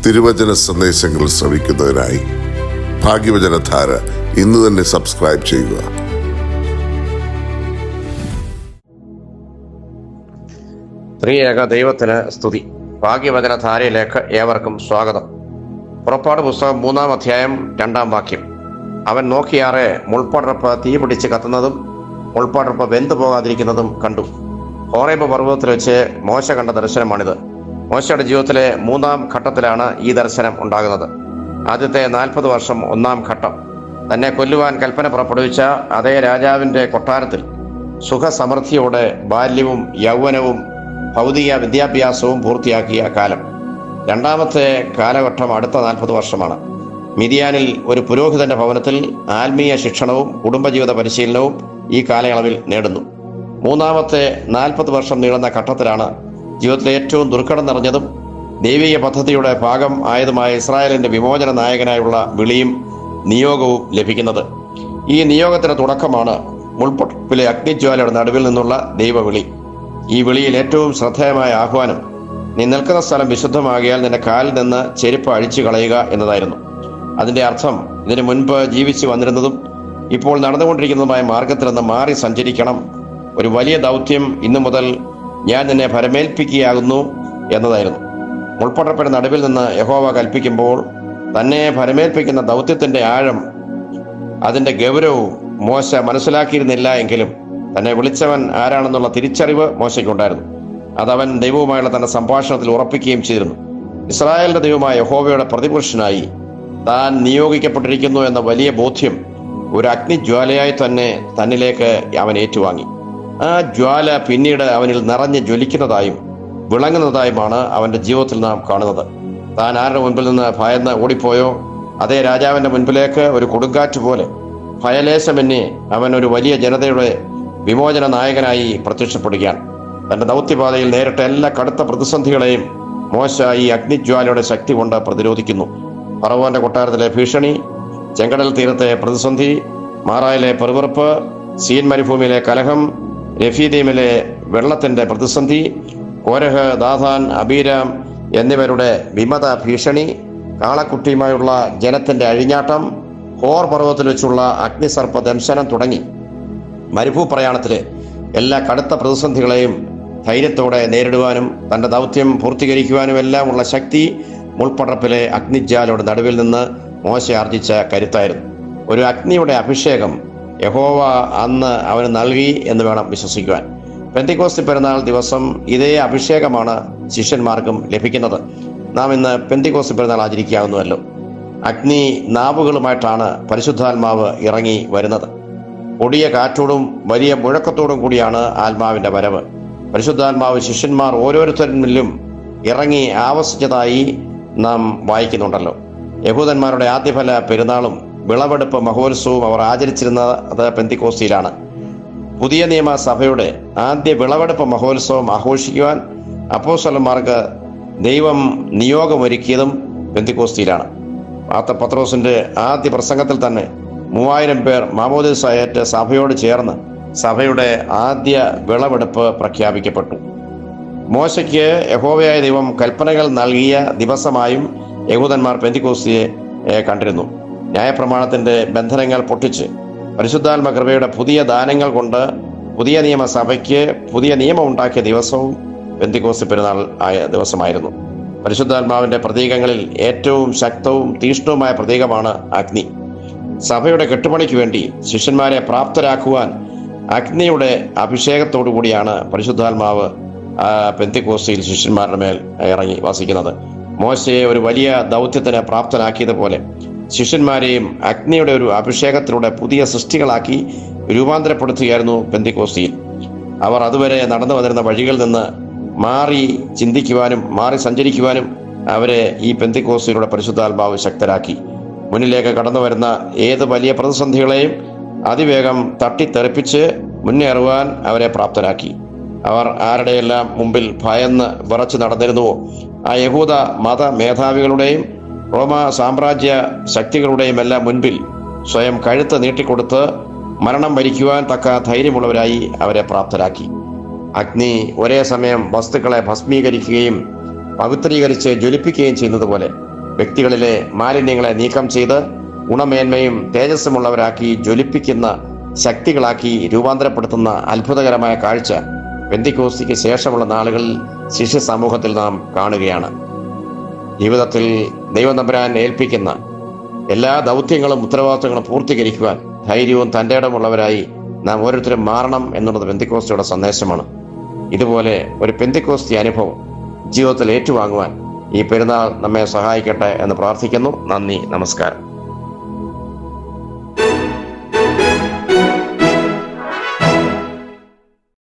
തിരുവചന സന്ദേശങ്ങൾ ശ്രവിക്കുന്നതിനായി ഭാഗ്യവചനധാര ഇന്ന് തന്നെ സബ്സ്ക്രൈബ് ചെയ്യുക. ത്രിയേക ദൈവത്തിന് സ്തുതി. ഭാഗ്യവചനധാരയിലേക്ക് ഏവർക്കും സ്വാഗതം. പുറപ്പാട് പുസ്തകം 3-ാം അധ്യായം 2-ാം വാക്യം. അവൻ നോക്കിയാറെ മുൾപ്പടർപ്പ് തീ പിടിച്ച് കത്തുന്നതും മുൾപ്പടർപ്പ് വെന്തു പോകാതിരിക്കുന്നതും കണ്ടു. ഹോറേബ് പർവ്വതത്തിൽ വെച്ച് മോശ കണ്ട ദർശനമാണിത്. മോശയുടെ ജീവിതത്തിലെ 3-ാം ഘട്ടത്തിലാണ് ഈ ദർശനം ഉണ്ടാകുന്നത്. ആദ്യത്തെ 40 വർഷം 1-ാം ഘട്ടം. തന്നെ കൊല്ലുവാൻ കൽപ്പന പുറപ്പെടുവിച്ച അതേ രാജാവിൻ്റെ കൊട്ടാരത്തിൽ സുഖസമൃദ്ധിയോടെ ബാല്യവും യൗവനവും ഭൗതിക വിദ്യാഭ്യാസവും പൂർത്തിയാക്കിയ കാലം. 2ാമത്തെ കാലഘട്ടം അടുത്ത 40 വർഷമാണ്. മിദിയാനിൽ ഒരു പുരോഹിതന്റെ ഭവനത്തിൽ ആത്മീയ ശിക്ഷണവും കുടുംബജീവിത പരിശീലനവും ഈ കാലയളവിൽ നേടുന്നു. 3ാമത്തെ 40 വർഷം നീളുന്ന ഘട്ടത്തിലാണ് ജീവിതത്തിലെ ഏറ്റവും ദുർഘടം നിറഞ്ഞതും ദൈവിക പദ്ധതിയുടെ ഭാഗം ആയതുമായ ഇസ്രായേലിന്റെ വിമോചന നായകനായുള്ള വിളിയും നിയോഗവും ലഭിക്കുന്നത്. ഈ നിയോഗത്തിന്റെ തുടക്കമാണ് മുൾപ്പടർപ്പിലെ അഗ്നിജ്വാലയുടെ നടുവിൽ നിന്നുള്ള ദൈവവിളി. ഈ വിളിയിൽ ഏറ്റവും ശ്രദ്ധേയമായ ആഹ്വാനം, നീ നിൽക്കുന്ന സ്ഥലം വിശുദ്ധമാകിയാൽ നിന്റെ കാലിൽ നിന്ന് ചെരുപ്പ് അഴിച്ചു കളയുക എന്നതായിരുന്നു. അതിന്റെ അർത്ഥം, ഇതിനു മുൻപ് ജീവിച്ചു വന്നിരുന്നതും ഇപ്പോൾ നടന്നുകൊണ്ടിരിക്കുന്നതുമായ മാർഗത്തിൽ നിന്ന് മാറി സഞ്ചരിക്കണം. ഒരു വലിയ ദൗത്യം ഇന്നു മുതൽ ഞാൻ നിന്നെ ഭരമേൽപ്പിക്കുകയാകുന്നു എന്നതായിരുന്നു. മുൾപ്പടർപ്പിന്റെ നടുവിൽ നിന്ന് യഹോവ കൽപ്പിക്കുമ്പോൾ തന്നെ ഭരമേൽപ്പിക്കുന്ന ദൗത്യത്തിന്റെ ആഴം, അതിന്റെ ഗൗരവവും മോശ മനസ്സിലാക്കിയിരുന്നില്ല എങ്കിലും തന്നെ വിളിച്ചവൻ ആരാണെന്നുള്ള തിരിച്ചറിവ് മോശയ്ക്കുണ്ടായിരുന്നു. അതവൻ ദൈവവുമായുള്ള തന്റെ സംഭാഷണത്തിൽ ഉറപ്പിക്കുകയും ചെയ്തിരുന്നു. ഇസ്രായേലിന്റെ ദൈവമായ യഹോവയുടെ പ്രതിപുരുഷനായി താൻ നിയോഗിക്കപ്പെട്ടിരിക്കുന്നു എന്ന വലിയ ബോധ്യം ഒരു അഗ്നിജ്വാലയായി തന്നെ തന്നിലേക്ക് അവൻ ഏറ്റുവാങ്ങി. ആ ജ്വാല പിന്നീട് അവനിൽ നിറഞ്ഞ് ജ്വലിക്കുന്നതായും വിളങ്ങുന്നതായുമാണ് അവന്റെ ജീവിതത്തിൽ നാം കാണുന്നത്. താൻ ആരുടെ മുൻപിൽ നിന്ന് ഭയന്ന് ഓടിപ്പോയോ അതേ രാജാവിന്റെ മുൻപിലേക്ക് ഒരു കൊടുങ്കാറ്റ് പോലെ ഭയലേശമെന്നെ അവൻ ഒരു വലിയ ജനതയുടെ വിമോചന നായകനായി പ്രത്യക്ഷപ്പെടുകയാണ്. തന്റെ ദൗത്യപാതയിൽ നേരിട്ട എല്ലാ കടുത്ത പ്രതിസന്ധികളെയും മോശ ഈ അഗ്നിജ്വാലയുടെ ശക്തി കൊണ്ട് പ്രതിരോധിക്കുന്നു. ഫറവോന്റെ കൊട്ടാരത്തിലെ ഭീഷണി, ചെങ്കടൽ തീരത്തെ പ്രതിസന്ധി, മാറായിലെ പെറുവിറുപ്പ്, സീൻ മരുഭൂമിയിലെ കലഹം, രഫീദീമിലെ വെള്ളത്തിന്റെ പ്രതിസന്ധി, കോരഹ്, ദാഥാൻ, അബീരാം എന്നിവരുടെ വിമത ഭീഷണി, കാളക്കുട്ടിയുമായുള്ള ജനത്തിന്റെ അഴിഞ്ഞാട്ടം, ഹോർ പർവ്വതത്തിൽ വെച്ചുള്ള അഗ്നിസർപ്പ ദംശനം തുടങ്ങി മരുഭൂപ്രയാണത്തിലെ എല്ലാ കടുത്ത പ്രതിസന്ധികളെയും ധൈര്യത്തോടെ നേരിടുവാനും തന്റെ ദൗത്യം പൂർത്തീകരിക്കുവാനും എല്ലാമുള്ള ശക്തി മുൾപ്പടർപ്പിലെ അഗ്നിജ്വാലയുടെ നടുവിൽ നിന്ന് മോശ ആർജിച്ച കരുത്തായിരുന്നു. ഒരു അഗ്നിയുടെ അഭിഷേകം യഹോവ അന്ന് അവന് നൽകി എന്ന് വേണം വിശ്വസിക്കുവാൻ. പെന്തിക്കോസ്തി പെരുന്നാൾ ദിവസം ഇതേ അഭിഷേകമാണ് ശിഷ്യന്മാർക്കും ലഭിക്കുന്നത്. നാം ഇന്ന് പെന്തിക്കോസ്തി പെരുന്നാൾ ആചരിക്കാവുന്നതല്ലോ. അഗ്നി നാവുകളുമായിട്ടാണ് പരിശുദ്ധാത്മാവ് ഇറങ്ങി വരുന്നത്. കൊടിയ കാറ്റോടും വലിയ മുഴക്കത്തോടും കൂടിയാണ് ആത്മാവിന്റെ വരവ്. പരിശുദ്ധാത്മാവ് ശിഷ്യന്മാർ ഓരോരുത്തരിലും ഇറങ്ങി ആവസിച്ചതായി നാം വായിക്കുന്നുണ്ടല്ലോ. യഹൂദന്മാരുടെ ആദ്യഫല പെരുന്നാളും വിളവെടുപ്പ് മഹോത്സവവും അവർ ആചരിച്ചിരുന്നത് പെന്തിക്കോസ്തിയിലാണ്. പുതിയ നിയമ സഭയുടെ ആദ്യ വിളവെടുപ്പ് മഹോത്സവം ആഘോഷിക്കുവാൻ അപ്പോസ്തലന്മാർക്ക് ദൈവം നിയോഗമൊരുക്കിയതും പെന്തിക്കോസ്തിയിലാണ്. പത്രോസിന്റെ ആദ്യ പ്രസംഗത്തിൽ തന്നെ 3000 പേർ മാമോദീസ ഏറ്റ് സഭയോട് ചേർന്ന് സഭയുടെ ആദ്യ വിളവെടുപ്പ് പ്രഖ്യാപിക്കപ്പെട്ടു. മോശയ്ക്ക് യഹോവയായ ദൈവം കൽപ്പനകൾ നൽകിയ ദിവസമായും യഹൂദന്മാർ പെന്തിക്കോസ്തിയെ കണ്ടിരുന്നു. ന്യായപ്രമാണത്തിന്റെ ബന്ധനങ്ങൾ പൊട്ടിച്ച് പരിശുദ്ധാത്മ കൃപയുടെ പുതിയ ദാനങ്ങൾ കൊണ്ട് പുതിയ നിയമസഭയ്ക്ക് പുതിയ നിയമം ഉണ്ടാക്കിയ ദിവസവും പെന്തിക്കോസ്തി പെരുന്നാൾ ആയ ദിവസമായിരുന്നു. പരിശുദ്ധാത്മാവിന്റെ പ്രതീകങ്ങളിൽ ഏറ്റവും ശക്തവും തീഷ്ണവുമായ പ്രതീകമാണ് അഗ്നി. സഭയുടെ കെട്ടുപണിക്ക് വേണ്ടി ശിഷ്യന്മാരെ പ്രാപ്തരാക്കുവാൻ അഗ്നിയുടെ അഭിഷേകത്തോടു കൂടിയാണ് പരിശുദ്ധാത്മാവ് പെന്തിക്കോസ്തിയിൽ ശിഷ്യന്മാരുടെ മേൽ ഇറങ്ങി വസിക്കുന്നത്. മോശയെ ഒരു വലിയ ദൗത്യത്തിന് പ്രാപ്തനാക്കിയതുപോലെ ശിഷ്യന്മാരെയും അഗ്നിയുടെ ഒരു അഭിഷേകത്തിലൂടെ പുതിയ സൃഷ്ടികളാക്കി രൂപാന്തരപ്പെടുത്തുകയായിരുന്നു പെന്തിക്കോസ്തിയിൽ. അവർ അതുവരെ നടന്നു വന്നിരുന്ന വഴികളിൽ നിന്ന് മാറി ചിന്തിക്കുവാനും മാറി സഞ്ചരിക്കുവാനും അവരെ ഈ പെന്തിക്കോസ്തിയിലൂടെ പരിശുദ്ധാത്മാവ് ശക്തരാക്കി. മുന്നിലേക്ക് കടന്നു വരുന്ന ഏത് വലിയ പ്രതിസന്ധികളെയും അതിവേഗം തട്ടിത്തെറിപ്പിച്ച് മുന്നേറുവാൻ അവരെ പ്രാപ്തരാക്കി. അവർ ആരുടെയെല്ലാം മുമ്പിൽ ഭയന്ന് വിറച്ചു നടന്നിരുന്നുവോ ആ യഹൂദ മത മേധാവികളുടെയും റോമ സാമ്രാജ്യ ശക്തികളുടെയും എല്ലാം മുൻപിൽ സ്വയം കഴുത്ത് നീട്ടിക്കൊടുത്ത് മരണം വരിക്കുവാൻ തക്ക ധൈര്യമുള്ളവരായി അവരെ പ്രാപ്തരാക്കി. അഗ്നി ഒരേ സമയം വസ്തുക്കളെ ഭസ്മീകരിക്കുകയും പവിത്രീകരിച്ച് ജ്വലിപ്പിക്കുകയും ചെയ്യുന്നത് പോലെ വ്യക്തികളിലെ മാലിന്യങ്ങളെ നീക്കം ചെയ്ത് ഗുണമേന്മയും തേജസ്സുമുള്ളവരാക്കി ജ്വലിപ്പിക്കുന്ന ശക്തികളാക്കി രൂപാന്തരപ്പെടുത്തുന്ന അത്ഭുതകരമായ കാഴ്ച പെന്തിക്കോസ്തിക്ക് ശേഷമുള്ള നാളുകളിൽ ശിഷ്യ സമൂഹത്തിൽ നാം കാണുകയാണ്. ജീവിതത്തിൽ ദൈവം തമ്പുരാൻ ഏൽപ്പിക്കുന്ന എല്ലാ ദൗത്യങ്ങളും ഉത്തരവാദിത്തങ്ങളും പൂർത്തീകരിക്കുവാൻ ധൈര്യവും തൻ്റെ ഇടമുള്ളവരായി നാം ഓരോരുത്തരും മാറണം എന്നുള്ളത് പെന്തിക്കോസ്തിയുടെ സന്ദേശമാണ്. ഇതുപോലെ ഒരു പെന്തിക്കോസ്തി അനുഭവം ജീവിതത്തിൽ ഏറ്റുവാങ്ങുവാൻ ഈ പെരുന്നാൾ നമ്മെ സഹായിക്കട്ടെ എന്ന് പ്രാർത്ഥിക്കുന്നു. നന്ദി, നമസ്കാരം.